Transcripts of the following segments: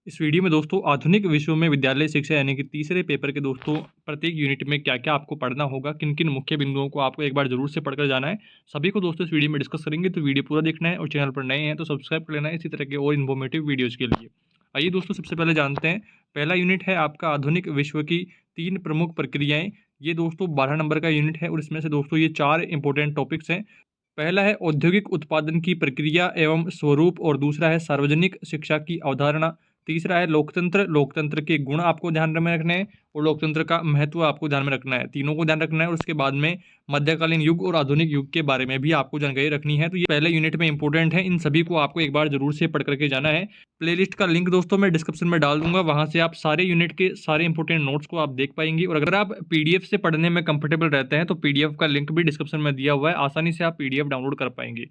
इस वीडियो में दोस्तों आधुनिक विश्व में विद्यालय शिक्षा यानी कि तीसरे पेपर के दोस्तों प्रत्येक यूनिट में क्या क्या आपको पढ़ना होगा, किन किन मुख्य बिंदुओं को आपको एक बार जरूर से पढ़कर जाना है, सभी को दोस्तों इस वीडियो में डिस्कस करेंगे। तो वीडियो पूरा देखना है और चैनल पर नए हैं तो सब्सक्राइब कर लेना है इसी तरह के और इन्फॉर्मेटिव वीडियोज़ के लिए। आइए दोस्तों, सबसे पहले जानते हैं। पहला यूनिट है आपका आधुनिक विश्व की तीन प्रमुख प्रक्रियाएं। ये दोस्तों 12 नंबर का यूनिट है और इसमें से दोस्तों ये 4 इंपॉर्टेंट टॉपिक्स हैं। पहला है औद्योगिक उत्पादन की प्रक्रिया एवं स्वरूप, और दूसरा है सार्वजनिक शिक्षा की अवधारणा। तीसरा है लोकतंत्र, लोकतंत्र के गुण आपको ध्यान में रखने हैं और लोकतंत्र का महत्व आपको ध्यान में रखना है। तीनों को ध्यान रखना है और उसके बाद में मध्यकालीन युग और आधुनिक युग के बारे में भी आपको जानकारी रखनी है। तो ये पहले यूनिट में इंपॉर्टेंट है, इन सभी को आपको एक बार जरूर से पढ़ करके जाना है। प्लेलिस्ट का लिंक दोस्तों मैं डिस्क्रिप्शन में डाल दूंगा, वहां से आप सारे यूनिट के सारे इंपॉर्टेंट नोट्स को आप देख पाएंगे। और अगर आप पीडीएफ से पढ़ने में कंफर्टेबल रहते हैं तो पीडीएफ का लिंक भी डिस्क्रिप्शन में दिया हुआ है, आसानी से आप पीडीएफ डाउनलोड कर पाएंगे।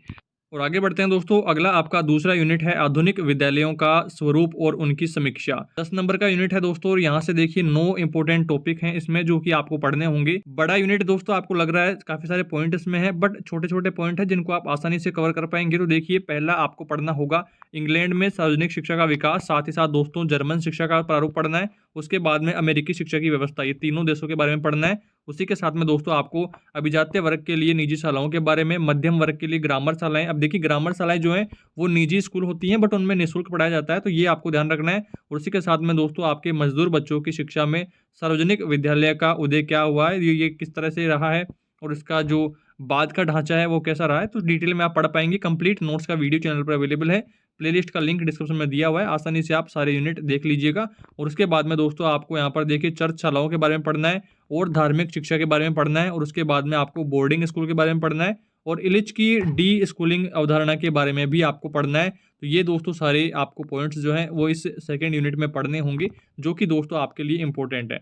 और आगे बढ़ते हैं दोस्तों, अगला आपका दूसरा यूनिट है आधुनिक विद्यालयों का स्वरूप और उनकी समीक्षा। 10 नंबर का यूनिट है दोस्तों और यहाँ से देखिए 9 इंपॉर्टेंट टॉपिक हैं इसमें जो कि आपको पढ़ने होंगे। बड़ा यूनिट दोस्तों आपको लग रहा है काफी सारे पॉइंट इसमें है, बट छोटे छोटे पॉइंट है जिनको आप आसानी से कवर कर पाएंगे। तो देखिए, पहला आपको पढ़ना होगा इंग्लैंड में सार्वजनिक शिक्षा का विकास, साथ ही साथ दोस्तों जर्मन शिक्षा का प्रारूप पढ़ना है। उसके बाद में अमेरिकी शिक्षा की व्यवस्था, ये तीनों देशों के बारे में पढ़ना है। उसी के साथ में दोस्तों आपको अभिजात्य वर्ग के लिए निजी शालाओं के बारे में, मध्यम वर्ग के लिए ग्रामर शालाएं। अब देखिए, ग्रामर शालाएं जो हैं वो निजी स्कूल होती हैं बट उनमें निःशुल्क पढ़ाया जाता है, तो ये आपको ध्यान रखना है। और उसी के साथ में दोस्तों आपके मजदूर बच्चों की शिक्षा में सार्वजनिक विद्यालय का उदय क्या हुआ है, ये किस तरह से रहा है और इसका जो बाद का ढांचा है वो कैसा रहा है, तो डिटेल में आप पढ़ पाएंगे। कंप्लीट नोट्स का वीडियो चैनल पर अवेलेबल है, प्लेलिस्ट का लिंक डिस्क्रिप्शन में दिया हुआ है, आसानी से आप सारे यूनिट देख लीजिएगा। और उसके बाद में दोस्तों आपको यहाँ पर देखिए चर्चशालाओं के बारे में पढ़ना है और धार्मिक शिक्षा के बारे में पढ़ना है। और उसके बाद में आपको बोर्डिंग स्कूल के बारे में पढ़ना है और इलिच की डी स्कूलिंग अवधारणा के बारे में भी आपको पढ़ना है। तो ये दोस्तों सारे आपको पॉइंट्स जो हैं वो इस सेकेंड यूनिट में पढ़ने होंगे, जो कि दोस्तों आपके लिए इंपॉर्टेंट है।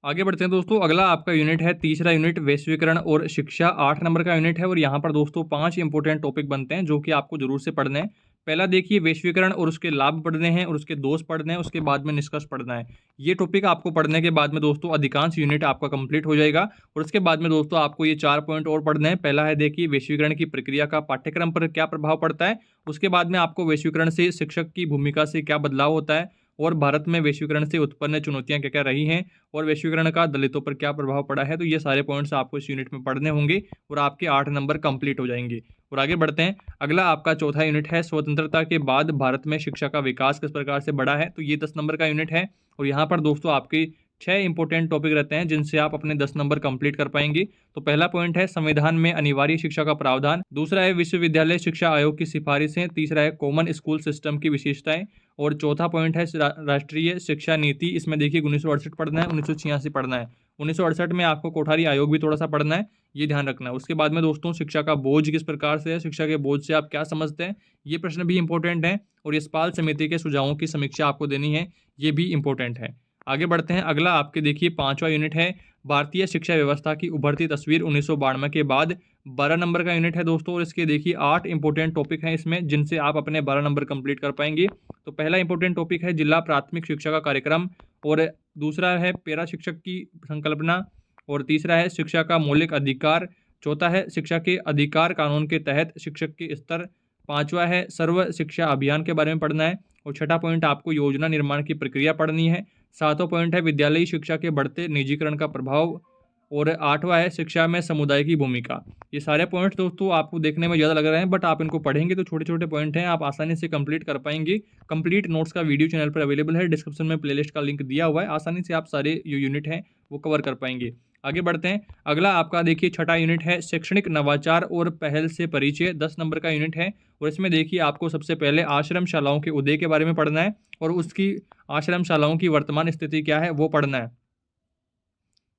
आगे बढ़ते हैं दोस्तों, अगला आपका यूनिट है तीसरा यूनिट वैश्वीकरण और शिक्षा। 8 नंबर का यूनिट है और यहाँ पर दोस्तों 5 इंपॉर्टेंट टॉपिक बनते हैं जो कि आपको जरूर से पढ़ने हैं। पहला देखिए वैश्वीकरण और उसके लाभ पढ़ने हैं और उसके दोष पढ़ने हैं, उसके बाद में निष्कर्ष पढ़ना है। ये टॉपिक आपको पढ़ने के बाद में दोस्तों अधिकांश यूनिट आपका कंप्लीट हो जाएगा। और उसके बाद में दोस्तों आपको ये 4 पॉइंट और पढ़ने हैं। पहला है देखिए वैश्वीकरण की प्रक्रिया का पाठ्यक्रम पर क्या प्रभाव पड़ता है। उसके बाद में आपको वैश्वीकरण से शिक्षक की भूमिका से क्या बदलाव होता है और भारत में वैश्वीकरण से उत्पन्न चुनौतियां क्या क्या रही हैं और वैश्वीकरण का दलितों पर क्या प्रभाव पड़ा है। तो ये सारे पॉइंट्स आपको इस यूनिट में पढ़ने होंगे और आपके 8 नंबर कंप्लीट हो जाएंगे। और आगे बढ़ते हैं, अगला आपका चौथा यूनिट है स्वतंत्रता के बाद भारत में शिक्षा का विकास किस प्रकार से बढ़ा है। तो ये 10 नंबर का यूनिट है और यहाँ पर दोस्तों आपके 6 इंपॉर्टेंट टॉपिक रहते हैं जिनसे आप अपने 10 नंबर कंप्लीट कर पाएंगे। तो पहला पॉइंट है संविधान में अनिवार्य शिक्षा का प्रावधान, दूसरा है विश्वविद्यालय शिक्षा आयोग की सिफारिशें, तीसरा है कॉमन स्कूल सिस्टम की विशेषताएं और चौथा पॉइंट है राष्ट्रीय शिक्षा नीति। इसमें देखिए 1968 पढ़ना है, 1986 पढ़ना है। 1968 में आपको कोठारी आयोग भी थोड़ा सा पढ़ना है, ये ध्यान रखना है। उसके बाद में दोस्तों शिक्षा का बोझ किस प्रकार से है, शिक्षा के बोझ से आप क्या समझते हैं, ये प्रश्न भी इंपॉर्टेंट है। और यशपाल समिति के सुझावों की समीक्षा आपको देनी है, ये भी इंपॉर्टेंट है। आगे बढ़ते हैं, अगला आपके देखिए 5वां यूनिट है भारतीय शिक्षा व्यवस्था की उभरती तस्वीर 1992 के बाद। 12 नंबर का यूनिट है दोस्तों और इसके देखिए 8 इंपॉर्टेंट टॉपिक हैं इसमें जिनसे आप अपने 12 नंबर कंप्लीट कर पाएंगे। तो पहला इंपॉर्टेंट टॉपिक है जिला प्राथमिक शिक्षा का कार्यक्रम, और दूसरा है पैरा शिक्षक की संकल्पना, और तीसरा है शिक्षा का मौलिक अधिकार, चौथा है शिक्षा के अधिकार कानून के तहत शिक्षक के स्तर, पांचवा है सर्व शिक्षा अभियान के बारे में पढ़ना है, और छठा पॉइंट आपको योजना निर्माण की प्रक्रिया पढ़नी है, सातवां पॉइंट है विद्यालयी शिक्षा के बढ़ते निजीकरण का प्रभाव, और आठवां है शिक्षा में समुदाय की भूमिका। ये सारे पॉइंट्स दोस्तों आपको देखने में ज़्यादा लग रहे हैं बट आप इनको पढ़ेंगे तो छोटे छोटे पॉइंट हैं, आप आसानी से कंप्लीट कर पाएंगे। कंप्लीट नोट्स का वीडियो चैनल पर अवेलेबल है, डिस्क्रिप्शन में प्लेलिस्ट का लिंक दिया हुआ है, आसानी से आप सारे जो यूनिट हैं वो कवर कर पाएंगे। आगे बढ़ते हैं, अगला आपका देखिए छठा यूनिट है शैक्षणिक नवाचार और पहल से परिचय। 10 नंबर का यूनिट है और इसमें देखिए आपको सबसे पहले आश्रम शालाओं के उदय के बारे में पढ़ना है और उसकी आश्रम शालाओं की वर्तमान स्थिति क्या है वो पढ़ना है।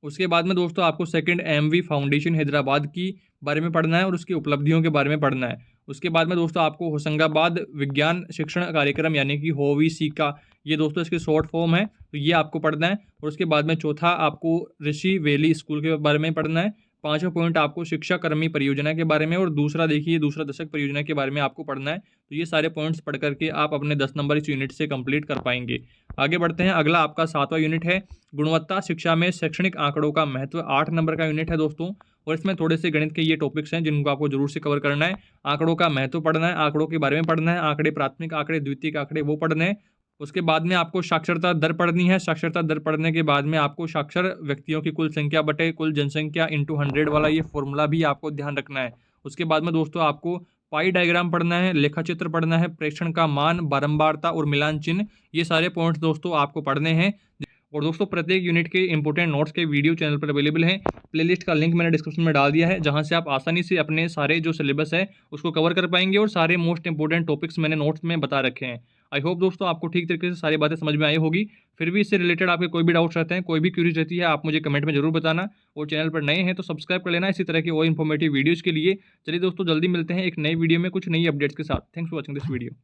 उसके बाद में दोस्तों आपको सेकंड एमवी फाउंडेशन हैदराबाद की बारे में पढ़ना है और उसकी उपलब्धियों के बारे में पढ़ना है। उसके बाद में दोस्तों आपको होशंगाबाद विज्ञान शिक्षण कार्यक्रम यानी कि होवीसी का, ये दोस्तों इसकी शॉर्ट फॉर्म है, तो ये आपको पढ़ना है। और उसके बाद में चौथा आपको ऋषि वैली स्कूल के बारे में पढ़ना है। पांचवा पॉइंट आपको शिक्षा कर्मी परियोजना के बारे में, और दूसरा देखिए दूसरा दशक परियोजना के बारे में आपको पढ़ना है। तो ये सारे पॉइंट्स पढ़ करके आप अपने 10 नंबर इस यूनिट से कंप्लीट कर पाएंगे। आगे बढ़ते हैं, अगला आपका 7वां यूनिट है गुणवत्ता शिक्षा में शैक्षणिक आंकड़ों का महत्व। 8 नंबर का यूनिट है दोस्तों और इसमें थोड़े से गणित के ये टॉपिक्स हैं जिनको आपको जरूर से कवर करना है। आंकड़ों का महत्व पढ़ना है, आंकड़ों के बारे में पढ़ना है, आंकड़े प्राथमिक आंकड़े द्वितीयक आंकड़े वो पढ़ने हैं। उसके बाद में आपको साक्षरता दर पढ़नी है। साक्षरता दर पढ़ने के बाद में आपको साक्षर व्यक्तियों की कुल संख्या बटे कुल जनसंख्या इंटू 100 वाला ये फॉर्मूला भी आपको ध्यान रखना है। उसके बाद में दोस्तों आपको पाई डायग्राम पढ़ना है, लेखा चित्र पढ़ना है, प्रेक्षण का मान, बारंबारता और मिलान चिन्ह, ये सारे पॉइंट्स दोस्तों आपको पढ़ने हैं। और दोस्तों प्रत्येक यूनिट के इंपॉर्टेंट नोट्स के वीडियो चैनल पर अवेलेबल हैं। प्लेलिस्ट का लिंक मैंने डिस्क्रिप्शन में डाल दिया है, जहां से आप आसानी से अपने सारे जो सिलेबस है उसको कवर कर पाएंगे और सारे मोस्ट इंपॉर्टेंट टॉपिक्स मैंने नोट्स में बता रखे हैं। आई होप दोस्तों आपको ठीक तरीके से सारी बातें समझ में आई होगी। फिर भी इससे रिलेटेड आपके कोई भी डाउट्स रहते हैं, कोई भी क्यूरीज रहती है, आप मुझे कमेंट में जरूर बताना। और चैनल पर नए हैं तो सब्सक्राइब कर लेना इसी तरह की और इन्फॉर्मेटिव वीडियोज़ के लिए। चलिए दोस्तों जल्दी मिलते हैं एक नई वीडियो में कुछ नई अपडेट्स के साथ। Thanks for watching this video.